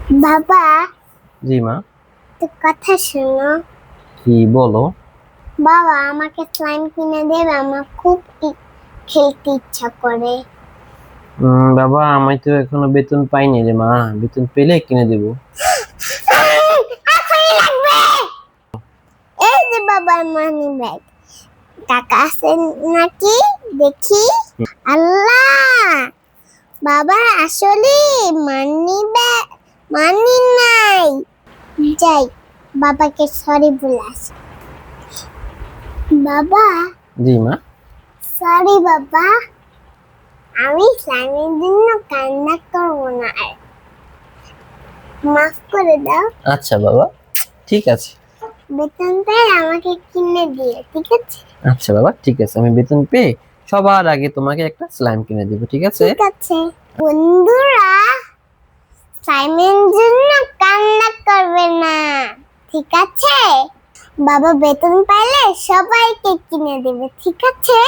বাবা, জি মা। তো কথা শোনো। কি বলো? বাবা আমাকে স্লাইম কিনে দেবে, আমার খুব খেলতে ইচ্ছা করে। বাবা আমি তো এখনো বেতন পাইনি রে মা, বেতন পেলে কিনে দেবো। এখনই লাগবে। এই যে বাবার মানি ব্যাগ, টাকা আছে নাকি দেখি। আল্লাহ, বাবা আসলে মানি নাই। যাই, বাবাকে সরি বলে আসি। বাবা, জি মা। সরি বাবা, আমি স্লাইমের জন্য কান্না করবো না আর, মাফ করে দাও। আচ্ছা বাবা, ঠিক আছে। বেতন পেয়ে আমাকে কিনে দিও, ঠিক আছে? আচ্ছা বাবা, ঠিক আছে, আমি বেতন পেয়ে সবার আগে তোমাকে একটা স্লাইম কিনে দেবো, ঠিক আছে? ঠিক আছে। বন্ধুরা, স্লাইমের জন্য কান্না করবে না, ঠিক আছে? বাবা বেতন পাইলে সবাইকে কিনে দেবে, ঠিক আছে?